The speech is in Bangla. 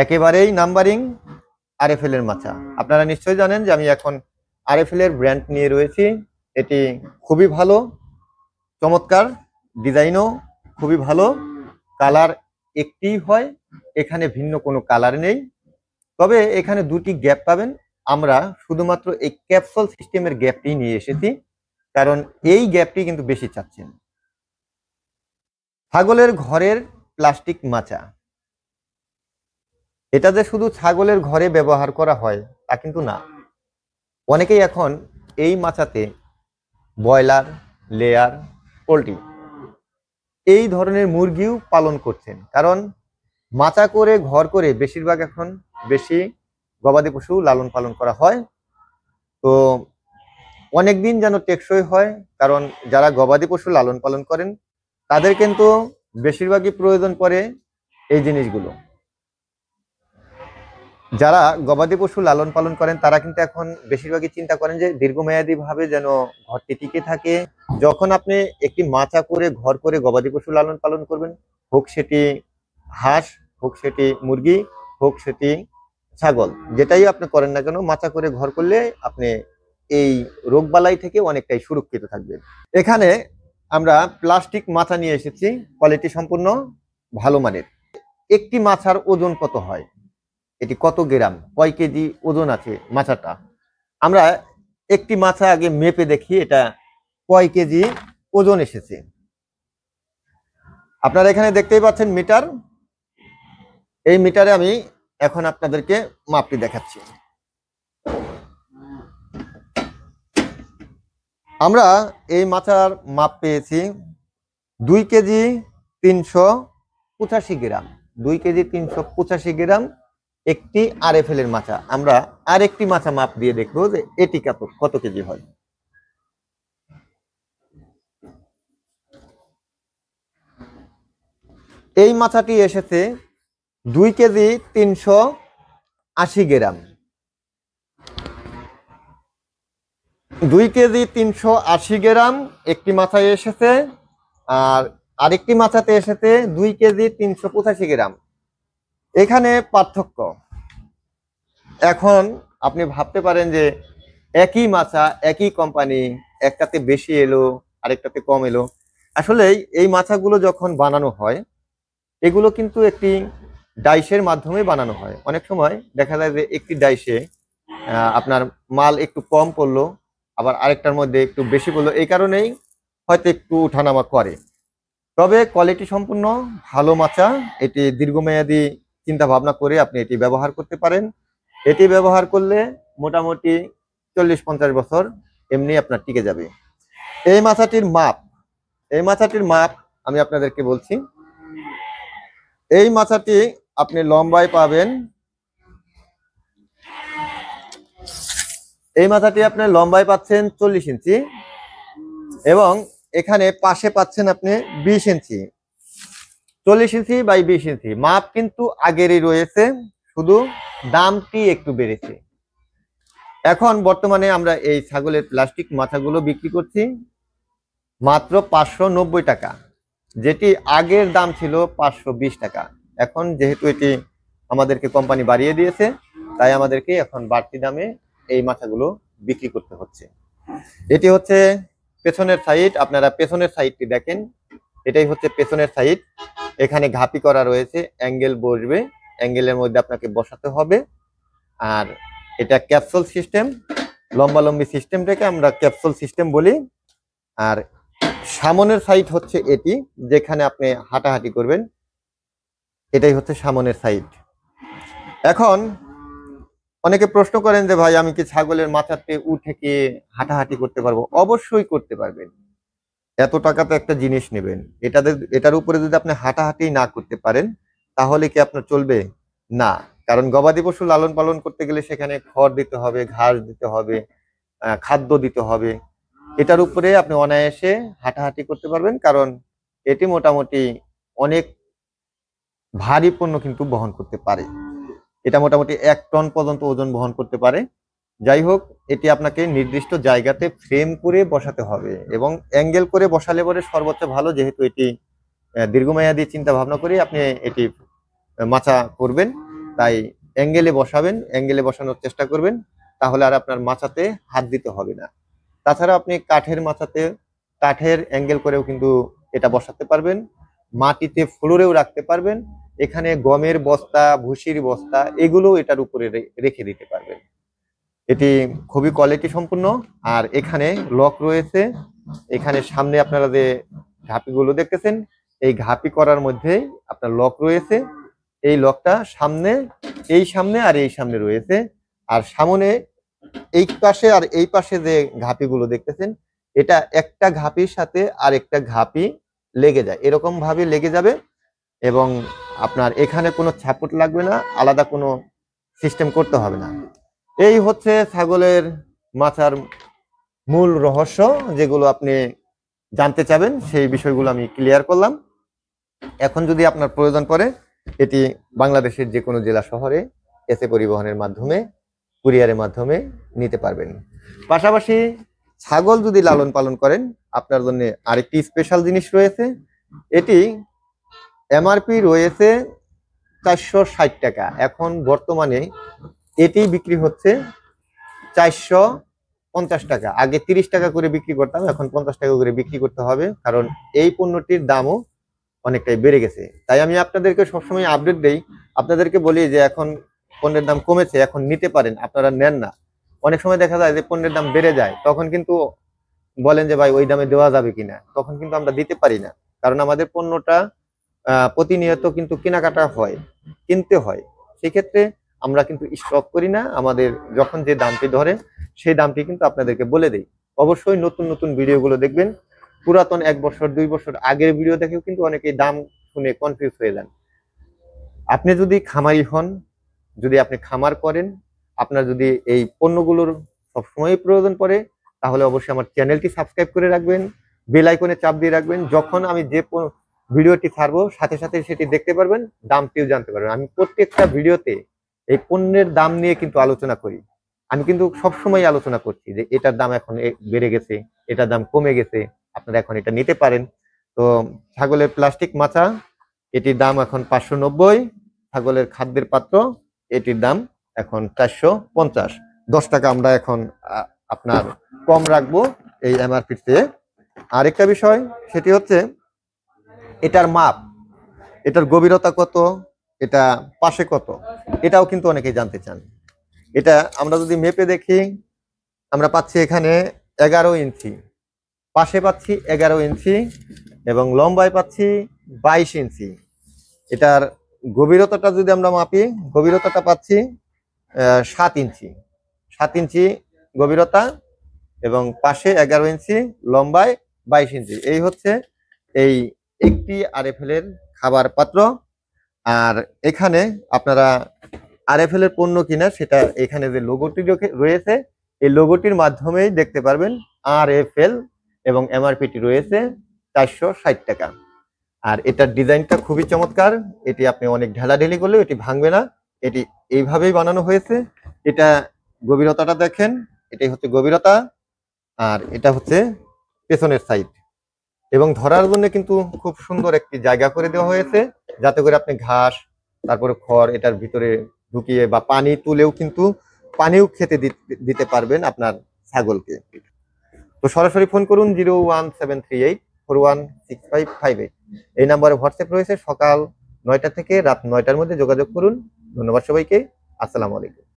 একেবারেই নাম্বারিং আরএফএল এর মাচা। আপনারা নিশ্চয়ই জানেন যে আমি এখন আরএফএল এর ব্র্যান্ড নিয়ে রয়েছি। এটি খুবই ভালো, চমৎকার, ডিজাইনও খুবই ভালো, কালার একটি হয়, এখানে ভিন্ন কোনো কালার নেই। তবে এখানে দুটি গ্যাপ পাবেন। আমরা শুধুমাত্র এই ক্যাপসুল সিস্টেমের গ্যাপটি নিয়ে এসেছি, কারণ এই গ্যাপটি কিন্তু বেশি চাচ্ছেন। ছাগলের ঘরের প্লাস্টিক মাচা, এটা যে শুধু ছাগলের ঘরে ব্যবহার করা হয় তা কিন্তু না। অনেকেই এখন এই মাচাতে ব্রয়লার, লেয়ার, পোল্ট্রি এই ধরনের মুরগিও পালন করছেন, কারণ মাচা করে ঘর করে বেশিরভাগ এখন বেশি গবাদি পশু লালন পালন করা হয়। তো অনেকদিন যেন টেকসই হয়, কারণ যারা গবাদি পশু লালন পালন করেন তাদের কিন্তু বেশিরভাগই প্রয়োজন পড়ে এই জিনিসগুলো। যারা গবাদি পশু লালন পালন করেন তারা কিন্তু এখন বেশিরভাগই চিন্তা করেন যে দীর্ঘমেয়াদী ভাবে যেন ঘরটি টিকে থাকে। যখন আপনি একটি মাচা করে ঘর করে গবাদি পশু লালন পালন করবেন, হোক সেটি হাঁস, হোক সেটি মুরগি, হোক সেটি ছাগল, যেটাই আপনি করেন না কেন, মাচা করে ঘর করলে আপনি এই রোগবালাই থেকে অনেকটাই সুরক্ষিত থাকবেন। এখানে আমরা প্লাস্টিক মাচা নিয়ে এসেছি, কোয়ালিটি সম্পূর্ণ ভালো মানের। একটি মাছার ওজন কত হয়, এটি কত গ্রাম, কয় কেজি ওজন আছে মাছাটা, আমরা একটি মাছা আগে মেপে দেখি এটা কয় কেজি ওজন এসেছে। আপনারা এখানে দেখতেই পাচ্ছেন মিটার, এই মিটারে আমি এখন আপনাদেরকে মাপটি দেখাচ্ছি। আমরা এই মাছার মাপ পেয়েছি 2 কেজি 385 গ্রাম, 2 কেজি 385 গ্রাম একটি আরএফএল এর মাচা। আমরা আরেকটি মাচা মাপ দিয়ে দেখবো যে এটি কত কেজি হয়। এই মাছাটি এসেছে 2 কেজি 380 গ্রাম, 2 কেজি 380 গ্রাম একটি মাথায় এসেছে, আর আরেকটি মাথাতে এসেছে 2 কেজি 385 গ্রাম। এখানে পার্থক্য। এখন আপনি ভাবতে পারেন যে একই মাছা, একই কোম্পানি, একটাতে বেশি এলো আরেকটাতে কম এলো। আসলে এই মাছাগুলো যখন বানানো হয় এগুলো কিন্তু একটি ডাইসের মাধ্যমে বানানো হয়। অনেক সময় দেখা যায় যে একটি ডাইসে আপনার মাল একটু কম পড়লো, আবার আরেকটার মধ্যে একটু বেশি পড়লো, এই কারণেই হয়তো একটু উঠানামা করে। তবে কোয়ালিটি সম্পূর্ণ ভালো মাচা, এটি দীর্ঘমেয়াদী চিন্তা ভাবনা করে আপনি এটি ব্যবহার করতে পারেন। এটি ব্যবহার করলে মোটামুটি 40-50 বছর এমনি আপনার টিকে যাবে। এই মাছাটির মাপ আমি আপনাদেরকে বলছি। এই মাছাটি আপনি লম্বায় পাবেন, এই মাথাটি আপনি লম্বায় পাচ্ছেন 40 ইঞ্চি, এবং এখানে পাশে পাচ্ছেন আপনি 20 ইঞ্চি। 40 ইঞ্চি বাই 20 ইঞ্চি মাপ কিন্তু আগেরই রয়েছে, শুধু দামটি একটু বেড়েছে। এখন বর্তমানে আমরা এই ছাগলের প্লাস্টিক মাথাগুলো বিক্রি করছি মাত্র 590 টাকা, যেটি আগের দাম ছিল 520 টাকা। এখন যেহেতু এটি আমাদেরকে কোম্পানি বাড়িয়ে দিয়েছে, তাই আমাদেরকে এখন বাড়তি দামে এই মাথাগুলো বিক্রি করতে হচ্ছে। এটি হচ্ছে পেছনের সাইড, আপনারা পেছনের সাইডটি দেখেন, এটাই হচ্ছে পেছনের সাইড। এখানে ঘাপি করা রয়েছে, অ্যাঙ্গেল বসবে, অ্যাঙ্গেলের মধ্যে আপনাকে বসাতে হবে। আর এটা ক্যাপসুল সিস্টেম, লম্বালম্বি সিস্টেমটাকে আমরা ক্যাপসুল সিস্টেম বলি। আর সামনের সাইড হচ্ছে এটি, যেখানে আপনি হাঁটাহাঁটি করবেন, এটাই হচ্ছে সামনের সাইড। এখন অনেকে প্রশ্ন করেন যে ভাই আমি কি ছাগলের মাথাতে উঠে কি হাঁটাহাঁটি করতে পারবো? অবশ্যই করতে পারবেন। এত টাকাতে একটা জিনিস নেবেন, এটার উপরে যদি আপনি হাঁটাহাঁটি না করতে পারেন তাহলে কি আপনার চলবে না? কারণ গবাদি পশু লালন পালন করতে গেলে সেখানে খড় দিতে হবে, ঘাস দিতে হবে, খাদ্য দিতে হবে। এটার উপরে আপনি অনায়াসে হাঁটাহাঁটি করতে পারবেন, কারণ এটি মোটামুটি অনেক ভারী পণ্য কিন্তু বহন করতে পারে। এটা মোটামুটি 1 টন পর্যন্ত ওজন বহন করতে পারে। যাই হোক, এটি আপনাকে নির্দিষ্ট জায়গাতে ফ্রেম করে বসাতে হবে এবং অ্যাঙ্গেল করে বসালে পরে সর্বোচ্চ ভালো, যেহেতু এটি দীর্ঘমেয়াদী চিন্তা ভাবনা করে আপনি এটি মাচা করবেন। তাই অ্যাঙ্গেলে বসাবেন, অ্যাঙ্গেলে বসানোর চেষ্টা করবেন, তাহলে আর আপনার মাচাতে হাত দিতে হবে না। তাছাড়া আপনি কাঠের মাচাতে কাঠের অ্যাঙ্গেল করেও কিন্তু এটা বসাতে পারবেন, মাটিতে ফ্লোরেও রাখতে পারবেন, এখানে গমের বস্তা, ভুসির বস্তা এগুলো এটার উপরে রেখে দিতে পারবেন। এটি খুবই কোয়ালিটি সম্পূর্ণ। আর এখানে লক রয়েছে, এখানে সামনে আপনারা যে ঘাপিগুলো দেখতেছেন, এই ঘাপি করার মধ্যে আপনার লক রয়েছে। এই লকটা সামনে, এই সামনে আর এই সামনে রয়েছে। আর সামনে এই পাশে আর এই পাশে যে ঘাপিগুলো দেখতেছেন, এটা একটা ঘাপির সাথে আর একটা ঘাপি লেগে যায়, এরকম ভাবে লেগে যাবে। এবং আপনার এখানে কোনো ছাপট লাগবে না, আলাদা কোনো সিস্টেম করতে হবে না। এই হচ্ছে ছাগলের মাচার মূল রহস্য, যেগুলো আপনি জানতে চাবেন সেই বিষয়গুলো আমি ক্লিয়ার করলাম। এখন যদি আপনার প্রয়োজন পড়ে, এটি বাংলাদেশের যে কোনো জেলা শহরে এসে পরিবহনের মাধ্যমে, কুরিয়ারের মাধ্যমে নিতে পারবেন। পাশাপাশি ছাগল যদি লালন পালন করেন, আপনার জন্য আরেকটি স্পেশাল জিনিস রয়েছে। এটি এমআরপি রয়েছে 460 টাকা। এখন বর্তমানে এটি বিক্রি হচ্ছে 450 টাকা। আগে 30 টাকা করে বিক্রি করতাম, এখন 50 টাকা করে বিক্রি করতে হবে, কারণ এই পণ্যটির দামও অনেকটাই বেড়ে গেছে। তাই আমি আপনাদেরকে সবসময় আপডেট দেই, আপনাদেরকে বলি যে এখন পণ্যের দাম কমেছে, এখন নিতে পারেন, আপনারা নেন না। অনেক সময় দেখা যায় যে পণ্যের দাম বেড়ে যায়, তখন কিন্তু বলেন যে ভাই ওই দামে দেওয়া যাবে কিনা, তখন কিন্তু আমরা দিতে পারি না, কারণ আমাদের পণ্যটা প্রতিনিয়ত কিন্তু কেনাকাটা হয়, কিনতে হয়। সেক্ষেত্রে আমরা কিন্তু স্টক করি না, আমাদের যখন যে দামটি ধরে সেই দামটি কিন্তু আপনাদেরকে বলে দেই। অবশ্যই নতুন নতুন ভিডিওগুলো দেখবেন, পুরাতন 1 বছর 2 বছর আগের ভিডিও দেখেও কিন্তু অনেকেই দাম শুনে কনফিউজ হয়ে যান। আপনি যদি খামারি হন, যদি আপনি খামার করেন, আপনার যদি এই পণ্যগুলোর সবসময় প্রয়োজন পড়ে, তাহলে অবশ্যই আমার চ্যানেলটি সাবস্ক্রাইব করে রাখবেন, বেল আইকনে চাপ দিয়ে রাখবেন। যখন আমি যে ভিডিওটি ছাড়বো সাথে সাথে সেটি দেখতে পারবেন, দামটিও জানতে পারবেন। আমি প্রত্যেকটা ভিডিওতে এই পণ্যের দাম নিয়ে কিন্তু আলোচনা করি। আমি কিন্তু সবসময় আলোচনা করছি যে এটার দাম এখন বেড়ে গেছে, এটার দাম কমে গেছে, আপনারা এখন এটা নিতে পারেন। তো ছাগলের প্লাস্টিক মাচা, এটির দাম এখন 590। ছাগলের খাদ্যের পাত্র, এটির দাম এখন 450। 10 টাকা আমরা এখন আপনার কম রাখবো এই এমআরপি চেয়ে। আরেকটা বিষয়, সেটি হচ্ছে এটার মাপ, এটার গভীরতা কত, এটা পাশে কত, এটাও কিন্তু অনেকেই জানতে চান। এটা আমরা যদি মেপে দেখি, আমরা পাচ্ছি এখানে 11 ইঞ্চি, পাশে পাচ্ছি 11 ইঞ্চি, এবং লম্বায় পাচ্ছি 22 ইঞ্চি। এটার গভীরতাটা যদি আমরা মাপি, গভীরতাটা পাচ্ছি 7 ইঞ্চি, 7 ইঞ্চি গভীরতা, এবং পাশে 11 ইঞ্চি, লম্বায় 22 ইঞ্চি। এই হচ্ছে এই একটি আরএফএল এর খাবার পাত্র। আর এখানে আপনারা আরএফএল এর পণ্য কিনা, সেটা এখানে যে লোগোটি রয়েছে, এই লোগোটির মাধ্যমেই দেখতে পারবেন। আরএফএল এবং এমআরপিটি রয়েছে 460 টাকা। আর এটার ডিজাইনটা খুবই চমৎকার, এটি আপনি অনেক ঢেলাঢেলি করলেও এটি ভাঙবে না, এটি এইভাবেই বানানো হয়েছে। এটা গভীরতাটা দেখেন, এটাই হচ্ছে গভীরতা, আর এটা হচ্ছে পেছনের সাইড। এবং ধরার জন্য কিন্তু খুব সুন্দর একটি জায়গা করে দেওয়া হয়েছে, যাতে করে আপনি ঘাস, তারপরে খড় এটার ভিতরে ঢুকিয়ে বা পানি তুলেও কিন্তু পানিও খেতে দিতে পারবেন আপনার ছাগলকে। তো সরাসরি ফোন করুন 01738416558। এই নাম্বারে হোয়াটসঅ্যাপ রয়েছে। সকাল 9টা থেকে রাত 9টার মধ্যে যোগাযোগ করুন। ধন্যবাদ সবাইকে। আসসালামু আলাইকুম।